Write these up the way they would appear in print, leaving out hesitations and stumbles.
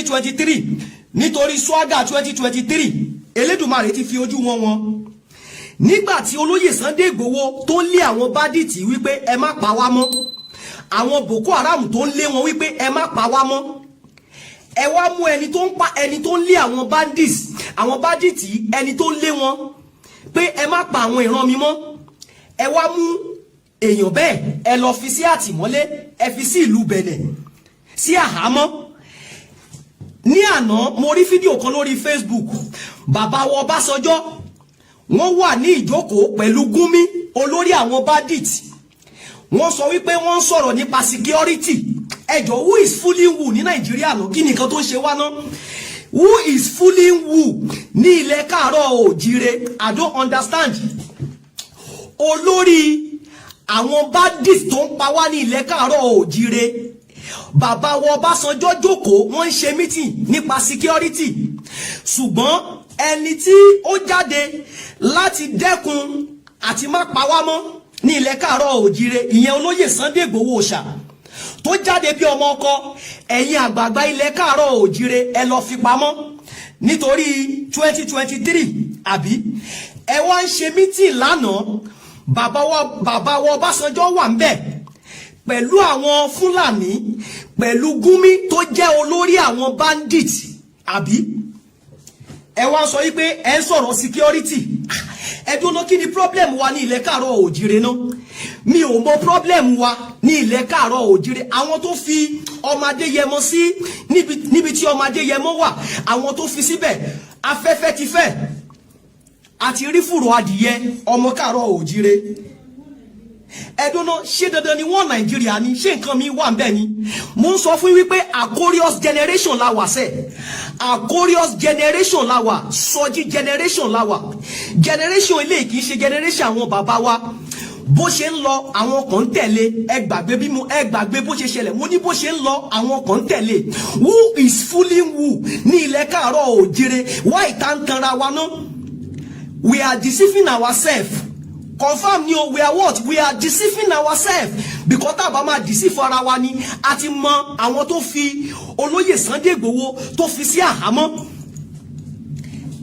2023 nítorí swagger 2023 Elédùmarè ti fi ojú wọn nígbà tí olóyè Sunday Igboho tó ń lé àwọn bandits wípé ẹ má pa wá mọ́, àwọn Boko Haram tó ń lé wọn wípé ẹ má pa wá mọ́, ẹ wá mú ẹni tó ń lé àwọn bandits ẹni tó ń lé wọn pé ẹ má pa àwọn ìran mi mọ́, ẹ wá mú èèyàn bẹ́ẹ̀ ẹ lọ fi sí àtìmọ́lé, ẹ fi sí ìlú Benin sí àhámọ́. Ní àná mo rí fídíò kan lórí Facebook, bàbá wa Ọbásanjọ́ wọ́n wà ní ìjókòó pẹ̀lú Gumi olórí àwọn bandits, wọ́n sọ wípé wọ́n ń sọ̀rọ̀ nípa security. Ẹjọ́ who is fooling who ní Nàìjíríà náà? Kí nìkan tó ń ṣe wá náà? Who is fooling who ní ilẹ̀ káàárọ̀ òjíire? I don't understand. Olórí àwọn bandits tó ń pa wá ní ilẹ̀ káàárọ̀ òjíire, bàbá wa Ọbásanjọ́ jókòó wọ́n ń ṣe meeting nípa security, ṣùgbọ́n ẹni tí ó jáde láti dẹ́kun àti má pa wá mọ́ ní ilẹ̀ káàárọ̀ òjíire, ìyẹn olóyè Sunday Igboho Òòṣà tó jáde bí ọmọ ọkọ, ẹ̀yin àgbààgbà ilẹ̀ káàárọ̀ òjíire ẹ lọ fi pamọ́ nítorí 2023 àbí ẹ wá ń ṣe meeting lánàá. Bàbá wa Ọbásanjọ́ wà ńbẹ̀ pẹ̀lú àwọn Fúlàní, pẹ̀lú Gumi tó jẹ́ olórí àwọn bandits àbí ẹ wá sọ wípé ẹ ń sọ̀rọ̀ security. Ẹ dúró, kí ni problem wa ní ilẹ̀ káàárọ̀ òjíire náà? Mi ò mọ problem wa ní ilẹ̀ káàárọ̀ òjíire. Àwọn tó fi ọmọ Adéyẹmọ sí níbi tí ọmọ Adéyẹmọ wà, àwọn tó fi síbẹ̀ afẹ́fẹ́ ti fẹ́ àti rí fùrọ̀ adìyẹ ọmọ káàárọ̀ òjíire. Ẹ dúró, ṣé dandan ni wọ́n Nàìjíríà ni? Ṣé nǹkan mi wà ńbẹ̀ ni? Mo ń sọ fún wípé Aquarius generation la wà sẹ́, Aquarius generation la wà, Sọjí generation la wà. Generation eléyìí kì í ṣe generation àwọn bàbá wa. Bó ṣe ń lọ àwọn kan ń tẹ̀lé, ẹ gbàgbé bó ṣe ṣẹlẹ̀. Mo ní bó ṣe ń lọ àwọn kan ń tẹ̀lé. Who is fooling who ní ilẹ̀ káàárọ̀ òjíire? Why tá ń tanra wa náà? We are deceiving ourselves. Confirm ni o, we are what? We are deceiving ourselves. Because tá bá máa deceive ara wa ni, a ti mọ àwọn tó fi olóyè Sunday Igboho tó fi sí àhámọ́.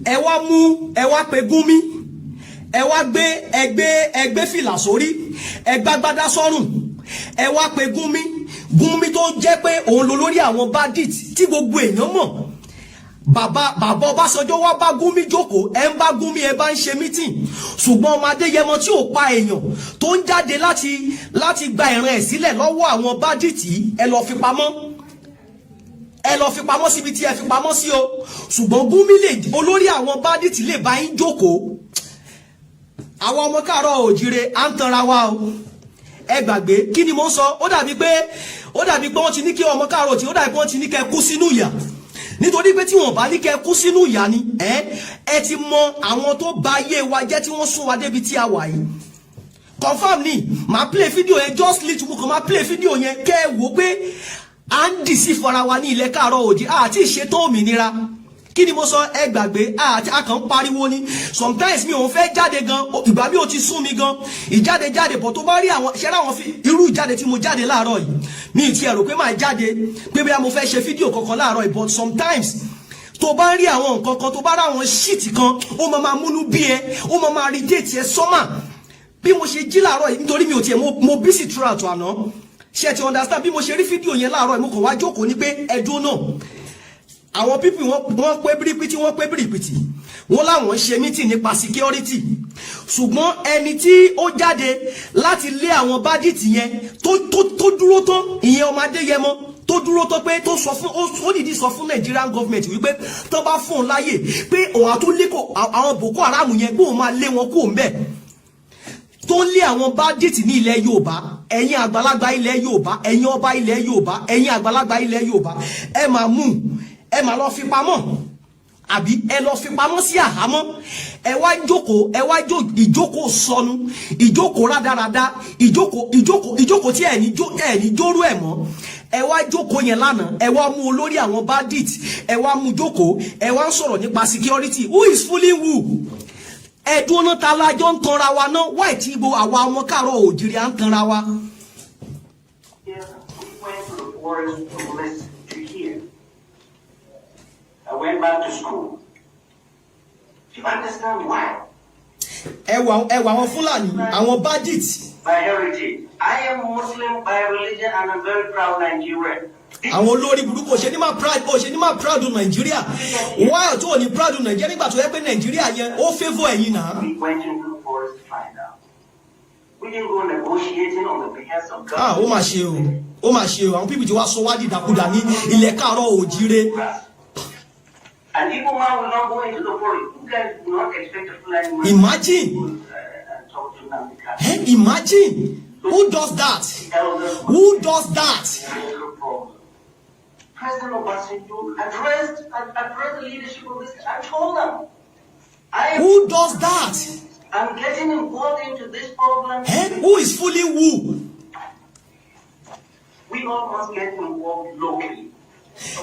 Ẹ wá pe Gumi, ẹ wá gbé fìlà sórí, ẹ gbàgbádá sọ́rùn, ẹ wá pe Gumi tó jẹ́ pé òun ló lórí àwọn bandits tí gbogbo èèyàn mọ̀. Bàbá Ọbásanjọ́ wá bá Gumi jókòó, ẹ ń bá Gumi ẹ bá ń ṣe meeting, ṣùgbọ́n ọmọ Adéyẹmọ tí ò pa èèyàn tó ń jáde láti gba ìran ẹ̀ sílẹ̀ lọ́wọ́ àwọn bandits, ẹ lọ fi pamọ́ síbi tí ẹ fi pamọ́ sí o. Ṣùgbọ́n Gumi olórí àwọn bandits lè bá yín jókòó. Àwọn ọmọ káàárọ̀ òjíire à ń tanra wa o. Ẹ gbàgbé kí ni mo ń sọ? Ó dàbí pé wọ́n ti ní kí ọmọ káàárọ̀ tí ó dàbí pé wọ́n ti ní kẹ́ kú sínú ìyà. Nítorí pé tí wọ́n bá ní kẹ́ kú sínú ìyà ni, ẹ ti mọ àwọn tó bà ayé wa jẹ́ tí wọ́n sún wa débi tí a wà yìí. Confirm ni, máa play video yẹn, just little book, máa play video yẹn kẹ́ wò pé à ń deceive ara wa ní ilẹ̀ káàárọ̀ òjíire àti ìṣètò òmìnira. Kí ni mo sọ? Ẹ gbàgbé àti akàn pariwo ni. Sometimes mi ò fẹ́ jáde gan, ìgbà mi ò ti sún mi gan. Ìjáde bọ̀ tó bá rí àwọn ṣẹ́ra àwọn irú ìjáde tí mo jáde láàárọ̀ yìí. Mi ti ẹ̀rọ pé máa jáde pé bí mo fẹ́ ṣe fídíò kankan láàárọ̀ yìí, but sometimes tó bá rí àwọn nǹkan kan, tó bá rí àwọn shit kan, ó máa múnú bí ẹ, ó máa irritate ẹ sọ́mà. Bí mo ṣe jí láàárọ̀ yìí nítorí mi ò tiẹ̀ mo busy throughout àná. Ṣé ti understand? Bí mo ṣe rí fídíò yẹn láàárọ̀ yìí mo kàn wá jókòó ní pé ẹdún náà. Àwọn people wọ́n pé bírípítì wọ́n láwọn ṣe meeting nípa security, ṣùgbọ́n ẹni tí ó jáde láti lé àwọn bandits yẹn tó dúró tán, ìyẹn ọmọ Adéyẹmọ tó dúró tán pé tó sọ fún ó dìdí sọ fún Nigerian government wípé tó bá fún un láyè pé òun àtúnlékò àwọn Boko Haram yẹn pé òun máa lé wọn kó ńbẹ̀, tó ń lé àwọn bandits ní ilẹ̀ Yorùbá. Ẹ̀yin àgbàlagbà ilẹ̀ Yorùbá, ẹ̀yin ọba ilẹ̀ Yorùbá, ẹ̀yin àgbàlagbà ilẹ̀ Yorùbá, ẹ máa lọ fi pamọ́ àbí ẹ lọ fi pamọ́ sí àhámọ́. Ẹ wá ìjókòó sọnù, ìjókòó rádaràda, ìjókòó tí ẹ ní jórú ẹ̀ mọ́. Ẹ wá jókòó yẹn lánàá, ẹ wá mú olórí àwọn bandits, ẹ wá mú jókòó, ẹ wá ń sọ̀rọ̀ nípa security. Who is fooling who? Ẹ̀dùn ọ̀nà ta la jọ ń tanra wa náà? Why tí gbogbo àwa ọmọ káàárọ̀ òjíire à ń tanra wa? I went back to school. Do you understand why? Ẹwà àwọn Fúlàní, àwọn bandits. By heritage, I am Muslim by religion and I'm very proud Nigerian. Àwọn olórí burúkú ṣe ní máa proud Nigeria. Why tó ní proud Nigeria nígbà tó yẹ pé Nigeria yẹn ó favour ẹ̀yin náà. We went into the forest to find out. We didn't go negotiating on the behest of God. Ó mà ṣe o. Ó mà ṣe o. Àwọn pípì tí wá sọ wá dìdàkudà ní ilẹ̀ Káàárọ̀ Oòjíire. And even man will not go into the forest. You guys do not expect a Fulani man. Imagine. Talk to them. Imagine. Who does that? Who does that? President Obasanjo addressed the leadership of this. I told them. Who does that? I'm getting involved into this problem. Who is fooling who? We all must get involved locally.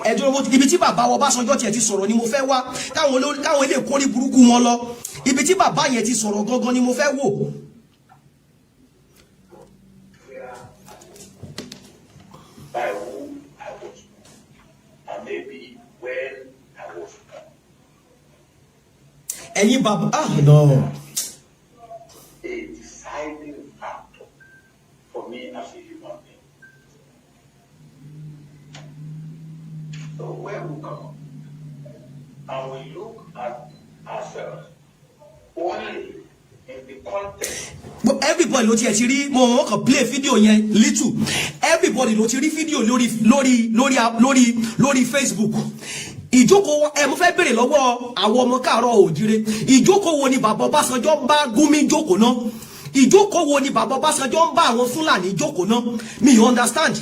Ẹjọ́ ibi tí bàbá wa Ọbásanjọ́ tiẹ̀ ti sọ̀rọ̀ ni mo fẹ́ wá káwọn ilé kórí burúkú wọn lọ. Ibi tí bàbá yẹn ti sọ̀rọ̀ gangan ni mo fẹ́ wò. By whom I was born, and maybe when I was born. Ẹ̀yin bàbá no. A deciding factor for me as a human being. So when we come and we look at ourselves only in the context. But everybody ló tiẹ̀ ti rí mo kàn play video yẹn little. Everybody ló ti rí video lórí Facebook. Ìjókòó mo fẹ́ bèrè lọ́wọ́ àwọn ọmọ Káàárọ̀ Oòjíire. Ìjókòó wo ni bàbá Ọbásanjọ́ bá Gumi jókòó náà? Ìjókòó wo ni bàbá Ọbásanjọ́ bá àwọn Fúlàní jókòó náà? Me understand.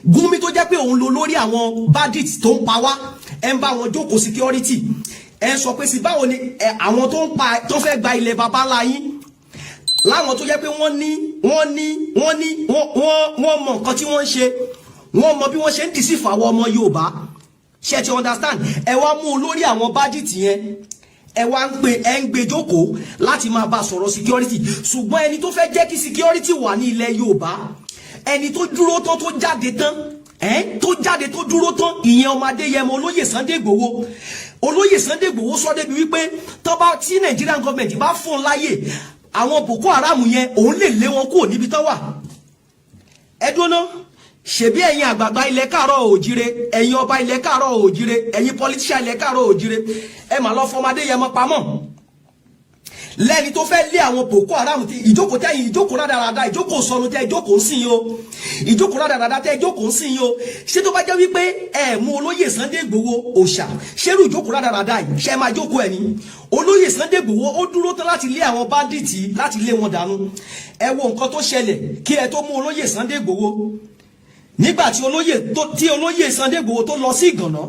Gumi tó jẹ́ pé òun ló lórí àwọn bandits tó ń pa wá. Ẹ ń bá wọn jókòó security. Ẹ sọ pé sí báwo ni àwọn tó fẹ́ gba ilẹ̀ bàbá ńlá yín. Láwọn tó jẹ́ pé wọ́n mọ nǹkan tí wọ́n ń ṣe. Wọ́n mọ bí wọ́n ṣe ń deceive àwọn ọmọ Yorùbá. Ṣé ti understand? Ẹ wá mú olórí àwọn bandits yẹn. Ẹ wá ń gbé jókòó láti máa bá sọ̀rọ̀ security. Ṣùgbọ́n ẹni tó fẹ́ jẹ́ kí security wà ní ilẹ̀ Yorùbá, ẹni tó dúró tán tó jáde tó dúró tán, ìyẹn ọmọ Adéyẹmọ olóyè Sunday Igboho. Olóyè Sunday Igboho sọ débi wípé tí Nigerian government bá fún láyè, àwọn Boko Haram yẹn òun lè lé wọn kúrò níbi tán wà. Ẹ dúró ṣebí ẹ̀yin àgbààgbà ilẹ̀ Káàárọ̀ Oòjíire, ẹ̀yin ọba ilẹ̀ Káàárọ̀ Oòjíire, ẹ̀yin politician ilẹ̀ Káàárọ̀ Oòjíire, ẹ mà lọ fọmọ Adéyẹmọ pamọ́. Lẹ́ni tó fẹ́ lé àwọn Boko Haram tí ìjókòó rádaràda, ìjókòó sọnù tẹ́ ìjókòó ń sìn o. Ìjókòó rádaràda tẹ́ ìjókòó ń sìn o. Ṣé tó bá jẹ́ wípé ẹ mú olóyè Sunday Igboho òòṣà, ṣerú ìjókòó rádaràda yìí, ṣe máa jókòó ẹ̀ ní. Olóyè Sunday Igboho ó dúró tán láti lé àwọn bandits láti lé wọn dànù. Ẹ wo nǹkan tó ṣẹlẹ̀ kí ẹ tó mú olóyè Sunday Igboho. Nígbà tí olóyè Sunday Igboho tó lọ sí Ìgànná,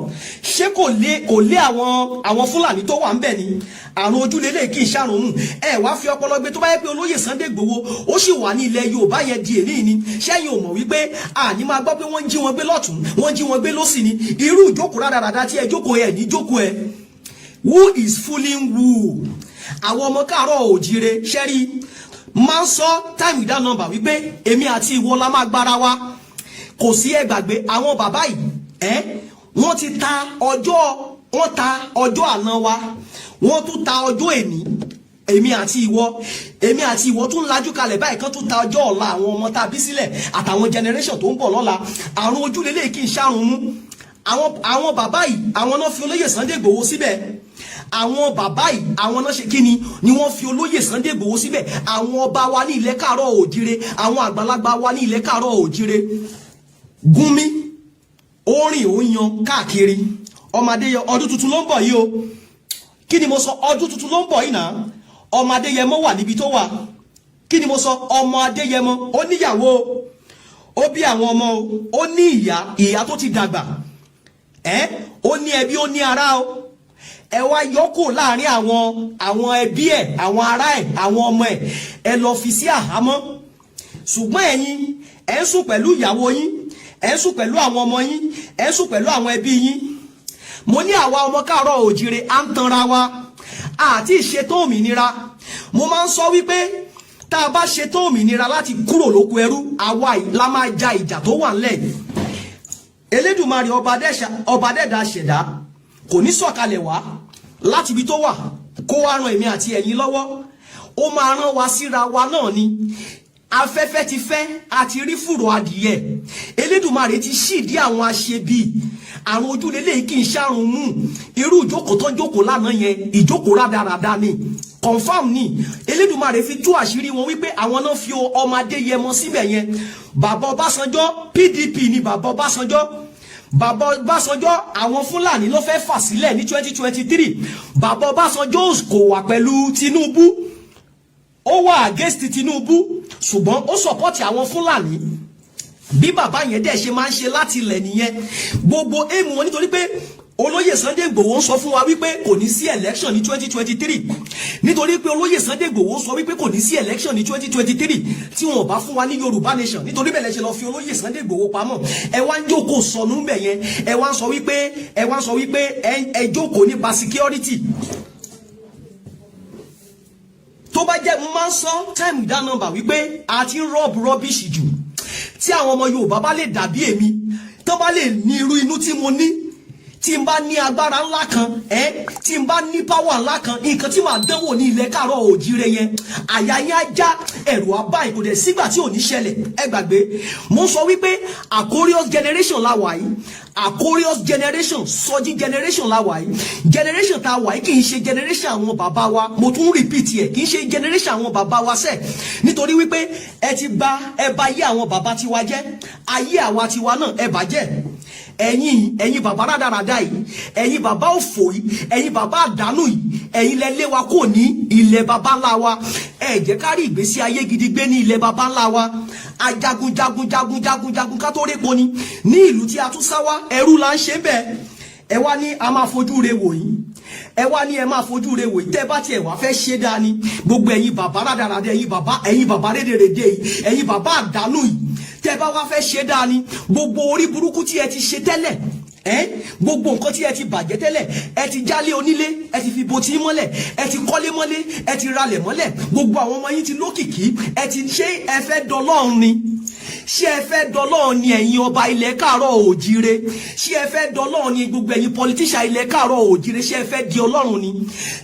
ṣé kò lé àwọn Fúlàní tó wà ńbẹ̀ ni? Àrùn ojúlélẹ̀ kì í ṣàrùn ẹ wá fi ọpọlọ gbé tó bá yẹ pé olóyè Sunday Igboho ó sì wà ní ilẹ̀ Yorùbá yẹn di èní ni. Ṣẹ́yìn ò mọ̀ wípé àní máa gbọ́ pé wọ́n ń jí wọn gbé lọ́tún, wọ́n ń jí wọn gbé lọ́sì ni. Irú ìjókòó rádaràda tí ẹ jókòó ẹ ní jókòó ẹ. Who is fooling who? Àwọn ọmọ Káàárọ̀ Oòjíire ṣẹ́rí máa ń sọ time without number wípé èmi àti ìwọ la máa gbára wa. Kò sí ẹ gbàgbé àwọn bàbá yìí wọ́n ti ta ọjọ́ àná wa, wọ́n tún ta ọjọ́ èní. Èmi àti ìwọ tún lajú kalẹ̀ báyìí kan tún ta ọjọ́ ọ̀la àwọn ọmọ tá a bí sílẹ̀ àtàwọn generation tó ń bọ̀ lọ́la. Àrùn ojúlélẹ̀ kì í ṣàrùn mú. Àwọn bàbá yìí àwọn náà fi olóyè Sunday Igboho síbẹ̀. Àwọn bàbá yìí àwọn náà ṣe kíni ni wọ́n fi olóyè Sunday Igboho síbẹ̀. Àwọn ọba wa ní ilẹ̀ Káàárọ̀ Oòjíire, àwọn àgbàlagbà wa ní ilẹ̀ Káàárọ̀ Oòjíire. Gumi orin ò yan káàkiri. Ọmọ Adéyẹmọ ọdún tuntun ló ń bọ̀ yìí o. Kí ni mo sọ? Ọdún tuntun ló ń bọ̀ yìí náà. Ọmọ Adéyẹmọ wà níbi tó wà. Kí ni mo sọ? Ọmọ Adéyẹmọ ó níyàwó, ó bí àwọn ọmọ o, ó ní ìyá tó ti dàgbà. Ó ní ẹbí, ó ní ará o. Ẹ wá yọkò láàrin àwọn ẹbí ẹ̀, àwọn ará ẹ̀, àwọn ọmọ ẹ̀. Ẹ lọ fi sí àhámọ́. Ṣùgbọ́n ẹ̀yin ẹ ń sùn pẹ̀lú ìyàwó yín, ẹ ń sùn pẹ̀lú àwọn ọmọ yín, ẹ ń sùn pẹ̀lú àwọn ẹbí yín. Mo ní àwa ọmọ Káàárọ̀ Oòjíire à ń tanra wa àti ìṣètò òmìnira. Mo máa ń sọ wípé tá a bá ṣètò òmìnira láti kúrò lóko ẹrú, àwa yìí la máa ja ìjà tó wà ńlẹ̀. Elédùmarè ọba dẹ́dà ṣẹ̀dá kò ní sọ̀kalẹ̀ wá láti ibi tó wà kó wá ran èmi àti ẹ̀yin lọ́wọ́, ó máa rán wa síra wa náà ni. Afẹ́fẹ́ ti fẹ́ àti rí fùrọ̀ adìyẹ, Elédùmarè ti ṣídìí àwọn aṣebi, àrùn ojúlélẹ̀ kì í ṣàrùn mú. Irú ìjókòó tó jókòó lánàá yẹn ìjókòó rádaràda ni, confam ni. Elédùmarè fi tú àṣírí wọn wípé àwọn náà fi ọmọ Adéyẹmọ síbẹ̀ yẹn. Bàbá Ọbásanjọ́ PDP ni bàbá Ọbásanjọ́. Bàbá Ọbásanjọ́ àwọn Fúlàní ló fẹ́ fà sílẹ̀ ní 2023. Bàbá Ọbásanjọ́ kò wà pẹ̀lú Tinubu, ó wà against Tinubu, ṣùgbọ́n ó sọpọ́tì àwọn Fúlàní. Bí bàbá yẹn dẹ̀ ṣe máa ń ṣe láti ilẹ̀ nìyẹn. Gbogbo èèmù wọn nítorí pé olóyè Sunday Igboho ń sọ fún wa wípé kò ní sí election ní 2023. Nítorí pé olóyè Sunday Igboho sọ wípé kò ní sí election ní 2023 tí wọn bá fún wa ní Yorùbá nation. Nítorí bẹ́ẹ̀ lẹ ṣe lọ fi olóyè Sunday Igboho pamọ́. Ẹ wá ń jókòó sọnù bẹ̀ yẹn. Ẹ wá ń sọ wípé ẹ jókòó nípa security. Tó bá jẹ́ mo máa ń sọ time without number wípé a ti ń rubbish jù. Tí àwọn ọmọ Yorùbá bá lè dàbí èmi, tó bá lè ní irú inú tí mo ní, tí n bá ní agbára ńlá kan, tí n bá ní power ńlá kan, nǹkan tí màá dánwò ní ilẹ̀ káàárọ̀ oòjíire yẹn, àyà yín á já, ẹ̀rù á bá ìkòdẹ̀ sígbà tí ò ní ṣẹlẹ̀. Ẹ gbàgbé mo sọ wípé Aquarius generation la wà yìí, Aquarius generation, Sọjí generation la wà yìí. Generation tá a wà yìí kì í ṣe generation àwọn bàbá wa, mo tún repeat ẹ̀, kì í ṣe generation àwọn bàbá wa sẹ́. Nítorí wípé ẹ bà ayé àwọn bàbá tiwa jẹ́, ayé àwa tiwa náà ẹ bàjẹ́. Ẹ̀yin bàbá rádaràda yìí, ẹ̀yin bàbá òfò yìí, ẹ̀yin bàbá àdánù yìí, ẹ̀yin lẹ lé wa kò ní ilẹ̀ bàbá ńlá wa. Ẹ jẹ́ ká rí ìgbésí ayé gidi gbé ní ilẹ̀ bàbá ńlá wa. Ajagun ká tó répo ni. Ní ìlú tí a tún sá wá, ẹrú là ń ṣe bẹ́ẹ̀. Ẹ wá ní a máa fojú re wò yín. Ẹ wá ní ẹ máa fojú re wò yín. Tẹ́ bá tiẹ̀ wá fẹ́ ṣe dáa ni. Gbogbo ẹ̀yin bàbá rádaràda, ẹ̀yin bàbá rédèrèdè yìí, ẹ̀yin bàbá àdánù yìí. Tẹ́ bá wá fẹ́ ṣe dáa ni. Gbogbo orí burúkú tí ẹ ti ṣe tẹ́lẹ̀, gbogbo nǹkan tí ẹ ti bàjẹ́ tẹ́lẹ̀, ẹ ti jálé onílé, ẹ ti fi bòtí mọ́lẹ̀, ẹ ti kọ́lé mọ́lé, ẹ ti ralẹ̀ mọ́lẹ̀, gbogbo àwọn ọmọ yín ti lókìkí, ẹ ti ṣe ẹ fẹ́ dọlọ́run ni. Ṣé ẹ fẹ́ dọlọ́run ni ẹ̀yin ọba ilẹ̀ káàárọ̀ oòjíire? Ṣé ẹ fẹ́ dọlọ́run ni gbogbo ẹ̀yin politician ilẹ̀ káàárọ̀ oòjíire? Ṣé ẹ fẹ́ di ọlọ́run ni?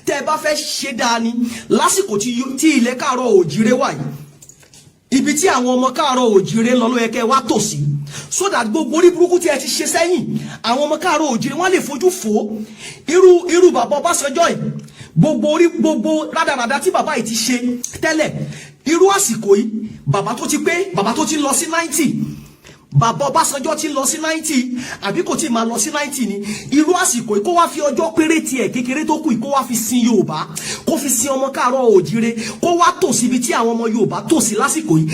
Tẹ́ bá fẹ́ ṣe dáa ni lásìkò tí ilẹ̀ káàárọ̀ oòjíire wà yìí, ibi tí àwọn ọmọ káàárọ̀ oòjíire lọ ló yẹ kẹ́ wá tò sí, so that gbogbo orí burúkú tí ẹ ti ṣe sẹ́yìn àwọn ọmọ káàárọ̀ oòjíire wọ́n lè fojú fò. Irú bàbá Ọbásanjọ́ yìí, gbogbo rádaràda tí bàbá yìí ti ṣe tẹ́lẹ̀, irú àsìkò yìí bàbá tó ti lọ sí 90, bàbá Ọbásanjọ́ ti lọ sí 90 àbí kò tí máa lọ sí 90 ni. Irú àsìkò yìí kó wá fi ọjọ́ péré tiẹ̀ kékeré tó kù yìí kó wá fi sin Yorùbá, kó fi sin ọmọ káàárọ̀ oòjíire, kó wá tò síbi tí àwọn ọmọ Yorùbá tò sí lásìkò yìí.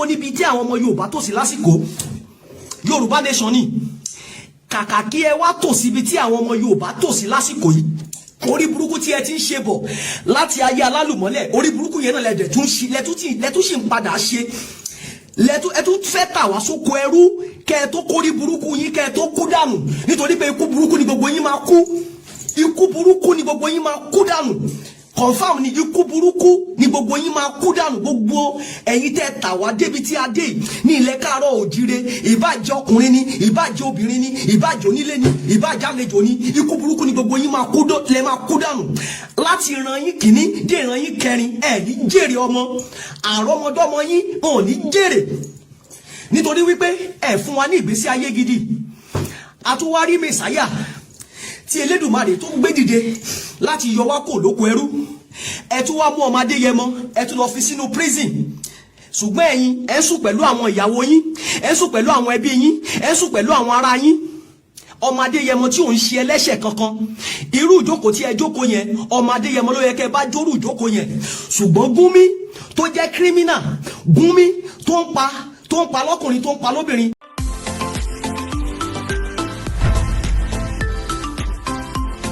Níbi tí àwọn ọmọ Yorùbá tò sí lásìkò Yorùbá nation ni. Kàkà kí ẹ wá tò síbi tí àwọn ọmọ Yorùbá tò sí lásìkò yìí, orí burúkú tí ẹ ti ń ṣe bọ̀ láti ayé alálùmọ́lẹ̀, orí burúkú yẹn náà lẹ́dẹ̀ tún ṣì ń padà ṣe. Ẹ tún fẹ́ tà wá sóko ẹrú kẹ́ ẹ tó kórí burúkú yín, kẹ́ ẹ tó kú dànù. Nítorí pé ikú burúkú ni gbogbo yín máa kú. Ikú burúkú ni gbogbo yín máa kú dànù. Confirm ni ikú burúkú ni gbogbo yín máa kú dànù. Gbogbo ẹ̀yin tẹ́ tà wá débi tí a dé ní ilẹ̀ káàárọ̀ oòjíire, ìbàjẹ́ ọkùnrin ni, ìbàjẹ́ obìnrin ni, ìbàjẹ́ onílé ni, ìbàjẹ́ àlejò ni, ikú burúkú ni gbogbo yín máa kú dànù. Láti ìran yín kìíní dé ìran yín kẹrin, ẹ ní jèrè ọmọ, àrọ́mọdọ́mọ yín ò ní jèrè. Nítorí wípé ẹ fún wa ní ìgbésí ayé gidi. Àtúwárí Mèsáyà tí Elédùmarè tó gbé dìde láti yọ wá kò lóko ẹrú, ẹ tún wá mú ọmọ Adéyẹmọ, ẹ tún lọ fi sínú prison. Ṣùgbọ́n ẹ̀yin ẹ sùn pẹ̀lú àwọn ìyàwó yín, ẹ sùn pẹ̀lú àwọn ẹbí yín, ẹ sùn pẹ̀lú àwọn ará yín. Ọmọ Adéyẹmọ tí ò ń ṣe ẹlẹ́ṣẹ̀ kankan, irú ìjókòó tí ẹ jókòó yẹn, ọmọ Adéyẹmọ ló yẹ kẹ́ bá jórú ìjókòó yẹn. Ṣùgbọ́n Gúnmi tó jẹ́ criminal, Gúnmi tó ń pa lọ́kùnrin, tó ń pa lóbìnrin,